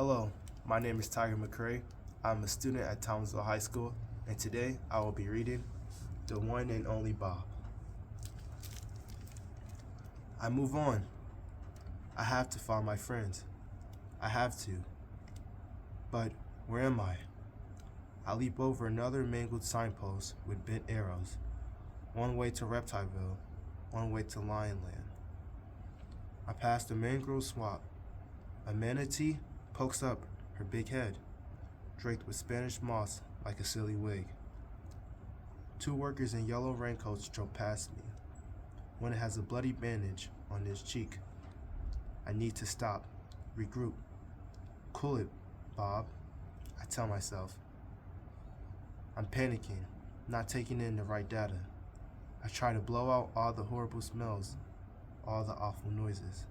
Hello, my name is Tiger McCray. I'm a student at Townsville High School, and today I will be reading The One and Only Bob. I move on. I have to find my friends. I have to. But where am I? I leap over another mangled signpost with bent arrows. One way to Reptileville, one way to Lionland. I pass the mangrove swamp. A manatee pokes up her big head, draped with Spanish moss like a silly wig. Two workers in yellow raincoats drove past me. One has a bloody bandage on his cheek. I need to stop, regroup. Cool it, Bob, I tell myself. I'm panicking, not taking in the right data. I try to blow out all the horrible smells, all the awful noises.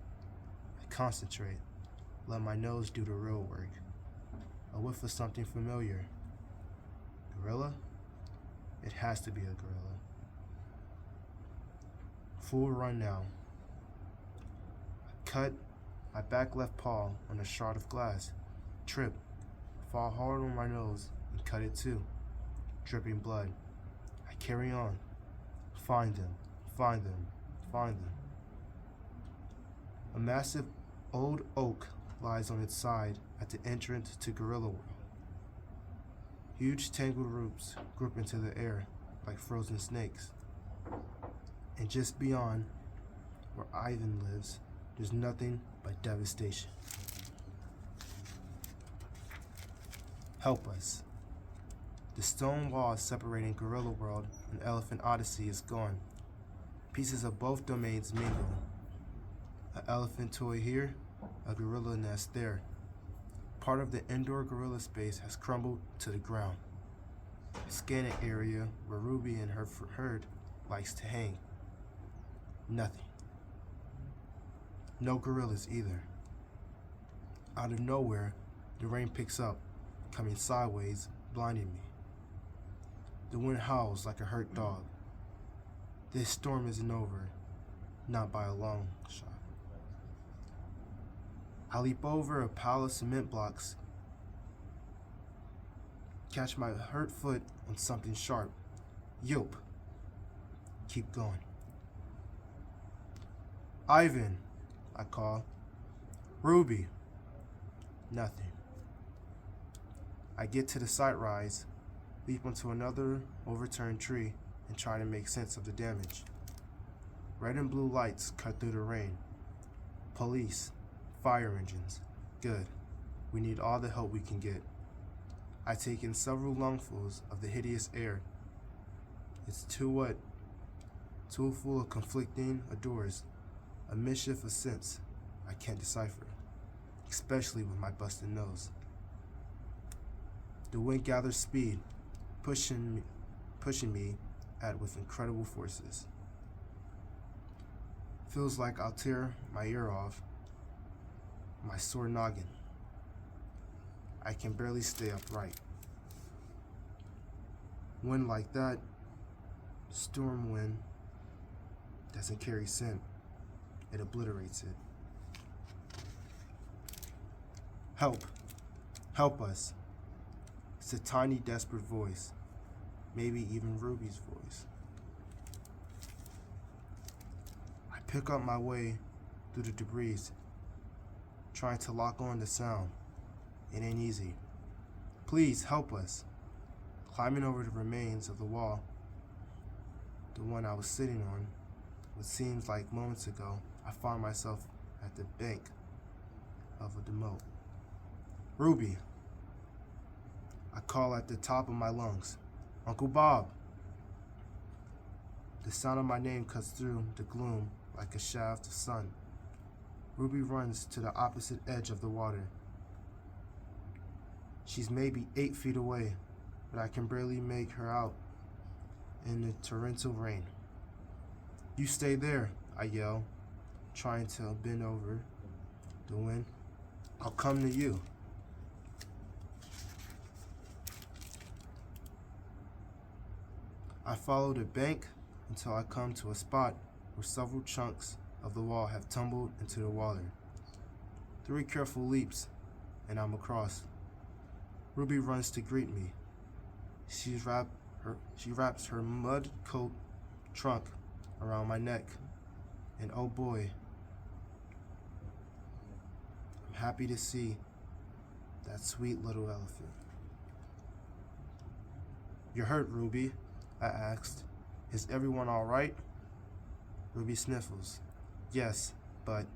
I concentrate, let my nose do the real work. A whiff of something familiar. Gorilla? It has to be a gorilla. Full run now. I cut my back left paw on a shard of glass, trip, fall hard on my nose, and cut it too, dripping blood. I carry on. Find them, find them, find them. A massive old oak lies on its side at the entrance to Gorilla World. Huge tangled roots grip into the air like frozen snakes. And just beyond, where Ivan lives, there's nothing but devastation. Help us. The stone wall separating Gorilla World and Elephant Odyssey is gone. Pieces of both domains mingle. An elephant toy here, a gorilla nest there. Part of the indoor gorilla space has crumbled to the ground. Scan an area where Ruby and her herd likes to hang. Nothing. No gorillas either. Out of nowhere, the rain picks up, coming sideways, blinding me. The wind howls like a hurt dog. This storm isn't over, not by a long shot. I leap over a pile of cement blocks, catch my hurt foot on something sharp. Yope. Keep going. Ivan, I call. Ruby. Nothing. I get to the sight rise, leap onto another overturned tree, and try to make sense of the damage. Red and blue lights cut through the rain. Police. Fire engines. Good. We need all the help we can get. I take in several lungfuls of the hideous air. It's too wet, too full of conflicting odors, a mischief of scents I can't decipher, especially with my busted nose. The wind gathers speed, pushing me at with incredible forces. Feels like I'll tear my ear off. My sore noggin. I can barely stay upright. Wind like that, storm wind, doesn't carry scent. It obliterates it. Help. Help us. It's a tiny, desperate voice. Maybe even Ruby's voice. I pick up my way through the debris, trying to lock on the sound. It ain't easy. Please help us. Climbing over the remains of the wall, the one I was sitting on, what seems like moments ago, I find myself at the bank of the moat. Ruby. I call at the top of my lungs. Uncle Bob. The sound of my name cuts through the gloom like a shaft of sun. Ruby runs to the opposite edge of the water. She's maybe 8 feet away, but I can barely make her out in the torrential rain. You stay there, I yell, trying to bend over the wind. I'll come to you. I follow the bank until I come to a spot where several chunks of the wall have tumbled into the water. 3 careful leaps, and I'm across. Ruby runs to greet me. She wraps her mud coat trunk around my neck, and oh boy, I'm happy to see that sweet little elephant. "You're hurt, Ruby?" I asked. "Is everyone all right?" Ruby sniffles. "Yes, but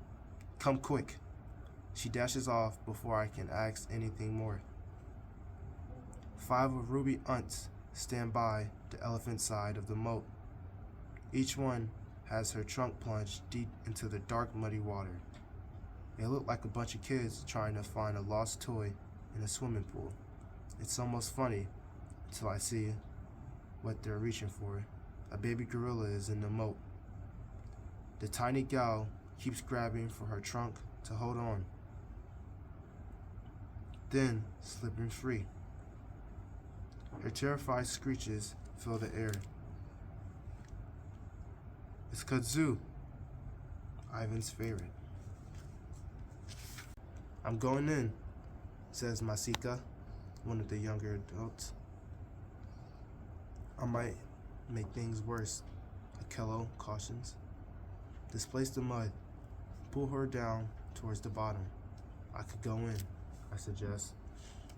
come quick." She dashes off before I can ask anything more. 5 of Ruby aunts stand by the elephant side of the moat. Each one has her trunk plunged deep into the dark, muddy water. They look like a bunch of kids trying to find a lost toy in a swimming pool. It's almost funny until I see what they're reaching for. A baby gorilla is in the moat. The tiny gal keeps grabbing for her trunk to hold on, then slipping free. Her terrified screeches fill the air. It's kudzu, Ivan's favorite. "I'm going in," says Masika, one of the younger adults. "I might make things worse," Akello cautions. "Displace the mud. Pull her down towards the bottom." "I could go in," I suggest,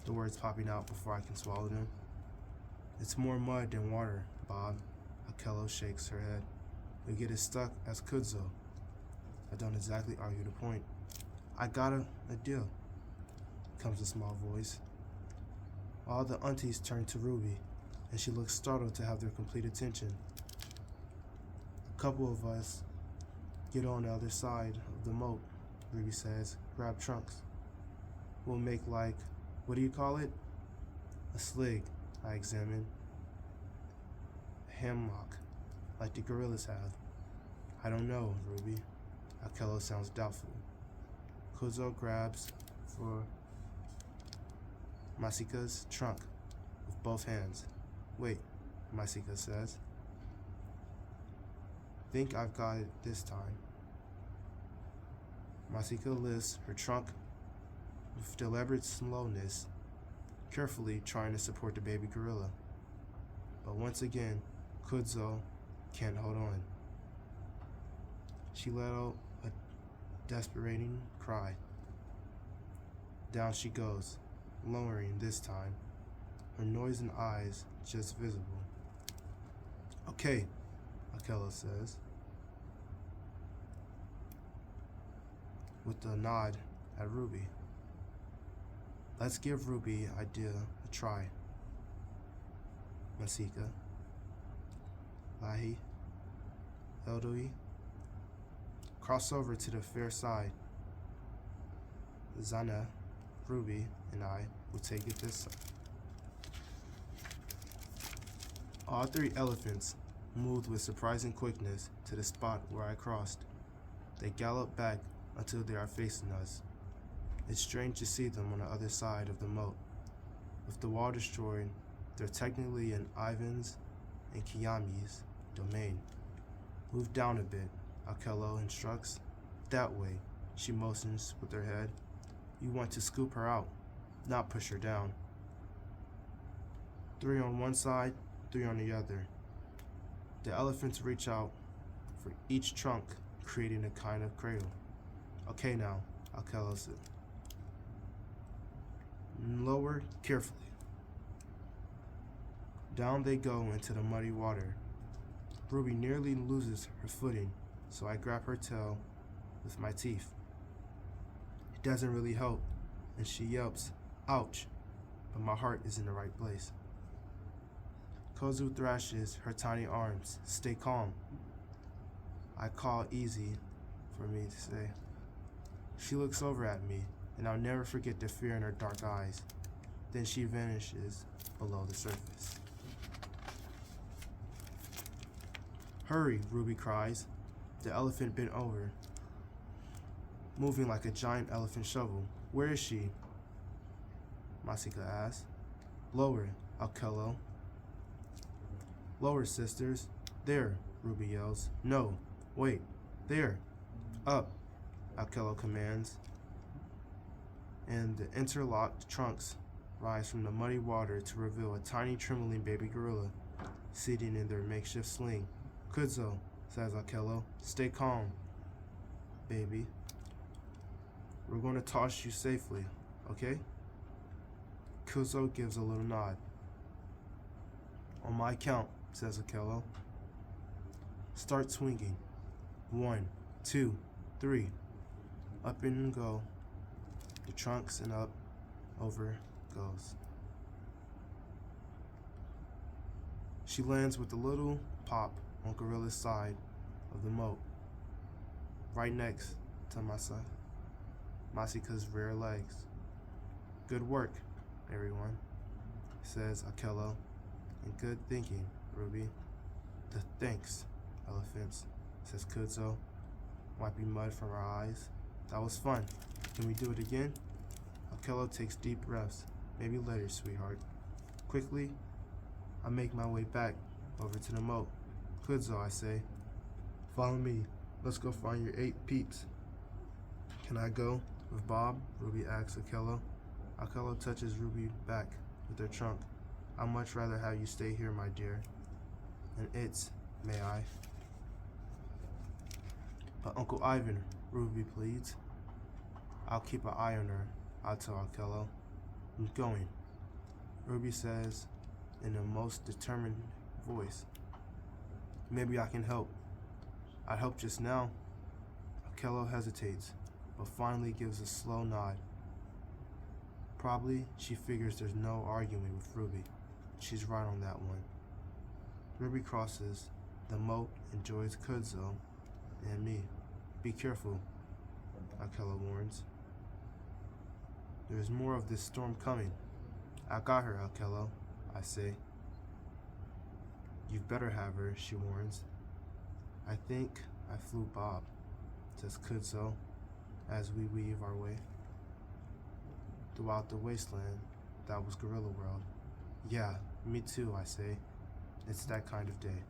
the words popping out before I can swallow them. "It's more mud than water, Bob." Akello shakes her head. "We get as stuck as Kudzo." I don't exactly argue the point. "I got a deal," comes a small voice. All the aunties turn to Ruby, and she looks startled to have their complete attention. "A couple of us get on the other side of the moat," Ruby says. "Grab trunks. We'll make what do you call it?" "A slig," I examine. "A hammock, like the gorillas have." "I don't know, Ruby." Akello sounds doubtful. Kuzo grabs for Masika's trunk with both hands. "Wait," Masika says. "Think I've got it this time." Masika lifts her trunk with deliberate slowness, carefully trying to support the baby gorilla. But once again, Kudzo can't hold on. She let out a desperating cry. Down she goes, lowering this time, her nose and eyes just visible. "Okay," Akello says, with a nod at Ruby. "Let's give Ruby's idea a try." Masika, Lahi, Eldoi, cross over to the fair side. Zana, Ruby, and I will take it this side. All 3 elephants moved with surprising quickness to the spot where I crossed. They gallop back until they are facing us. It's strange to see them on the other side of the moat. With the wall destroyed, they're technically in Ivan's and Kiyami's domain. "Move down a bit," Akello instructs. "That way," she motions with her head. "You want to scoop her out, not push her down." 3 on one side, 3 on the other. The elephants reach out for each trunk, creating a kind of cradle. "Okay now," Akello said. "Lower carefully." Down they go into the muddy water. Ruby nearly loses her footing, so I grab her tail with my teeth. It doesn't really help, and she yelps, "Ouch," but my heart is in the right place. Kozu thrashes her tiny arms. "Stay calm," I call easy for me to say. She looks over at me, and I'll never forget the fear in her dark eyes. Then she vanishes below the surface. "Hurry," Ruby cries. The elephant bent over, moving like a giant elephant shovel. "Where is she?" Masika asks. "Lower," Akello. "Lower, sisters." "There," Ruby yells. "No, wait, there." "Up," Akello commands. and the interlocked trunks rise from the muddy water to reveal a tiny trembling baby gorilla sitting in their makeshift sling. Kudzo, says Akello, stay calm, baby. We're going to toss you safely, okay? Kuzo gives a little nod. On my count, says Akello. Start swinging. 1, 2, 3. Up and go. The trunks and up, over goes. She lands with a little pop on Gorilla's side of the moat, right next to Masika's rear legs. Good work, everyone, says Akello, and good thinking, Ruby. The thanks, elephants, says Kudzo, wiping mud from her eyes. That was fun. Can we do it again? Akello takes deep breaths. Maybe later, sweetheart. Quickly, I make my way back over to the moat. Kudzo, I say. Follow me. Let's go find your 8 peeps. Can I go with Bob? Ruby asks Akello. Akello touches Ruby back with her trunk. I'd much rather have you stay here, my dear. And may I? But Uncle Ivan, Ruby pleads. I'll keep an eye on her, I tell Akello. I'm going, Ruby says in the most determined voice. Maybe I can help. I'd help just now. Akello hesitates, but finally gives a slow nod. Probably she figures there's no arguing with Ruby. She's right on that one. Ruby crosses the moat and joins Kudzo and me. Be careful, Akello warns. There's more of this storm coming. I got her, Akello, I say. You better have her, she warns. I think I flew Bob, says Kudzo, as we weave our way throughout the wasteland that was Gorilla World. Yeah, me too, I say. It's that kind of day.